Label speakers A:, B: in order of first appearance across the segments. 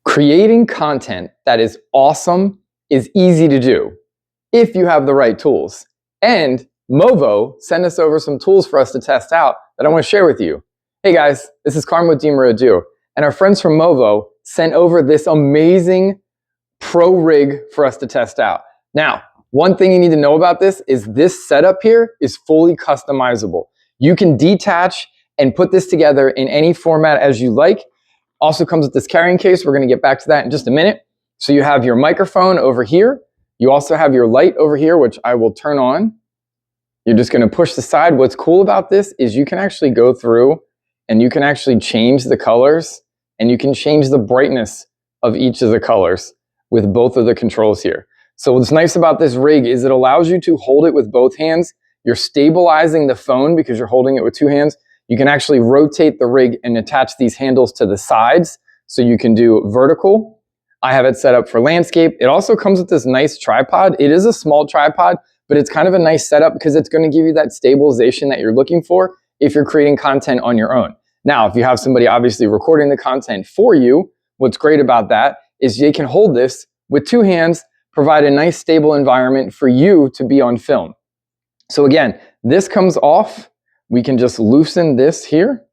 A: Creating content that is awesome is easy to do if you have the right tools. And Movo sent us over some tools for us to test out that I want to share with you. Hey guys, this is Carm with DiMaria, and our friends from Movo sent over this amazing pro rig for us to test out. Now, one thing you need to know about this is this setup here is fully customizable. You can detach and put this together in any format as you like. Also comes with this carrying case. We're going to get back to that in just a minute. So you have your microphone over here. You also have your light over here, which I will turn on. You're just going to push the side. What's cool about this is you can actually go through and you can actually change the colors and you can change the brightness of each of the colors with both of the controls here. So what's nice about this rig is it allows you to hold it with both hands. You're stabilizing the phone because you're holding it with two hands. You can actually rotate the rig and attach these handles to the sides so you can do vertical. I have it set up for landscape. It also comes with this nice tripod. It is a small tripod, but it's kind of a nice setup because it's going to give you that stabilization that you're looking for if you're creating content on your own. Now, if you have somebody obviously recording the content for you, what's great about that is they can hold this with two hands, provide a nice stable environment for you to be on film. So again, this comes off. We can just loosen this here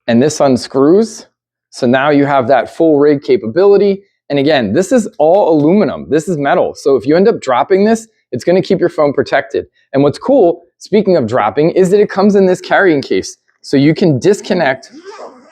A: and this unscrews. So now you have that full rig capability. And again, this is all aluminum. This is metal. So if you end up dropping this, it's going to keep your phone protected. And what's cool, speaking of dropping, is that it comes in this carrying case. So you can disconnect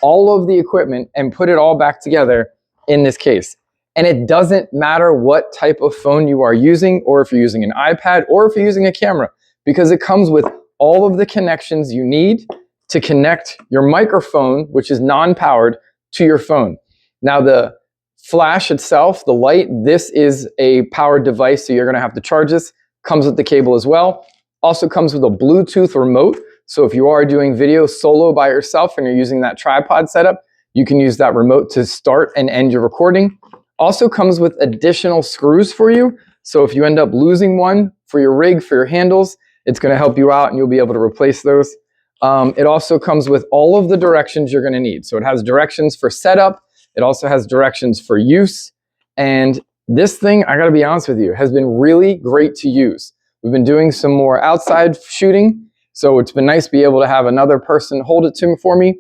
A: all of the equipment and put it all back together in this case. And it doesn't matter what type of phone you are using, or if you're using an iPad, or if you're using a camera, because it comes with all of the connections you need to connect your microphone, which is non-powered, to your phone. Now the flash itself, the light, this is a powered device, so you're gonna have to charge this. Comes with the cable as well. Also comes with a Bluetooth remote. So if you are doing video solo by yourself and you're using that tripod setup, you can use that remote to start and end your recording. Also comes with additional screws for you. So if you end up losing one for your rig, for your handles, it's going to help you out and you'll be able to replace those. It also comes with all of the directions you're going to need. So it has directions for setup. It also has directions for use. And this thing, I got to be honest with you, has been really great to use. We've been doing some more outside shooting. So it's been nice to be able to have another person hold it for me.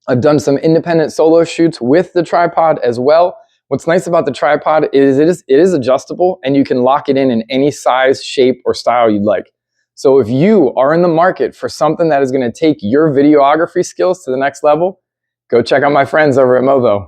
A: I've done some independent solo shoots with the tripod as well. What's nice about the tripod is it is adjustable and you can lock it in any size, shape, or style you'd like. So if you are in the market for something that is going to take your videography skills to the next level, go check out my friends over at Movo.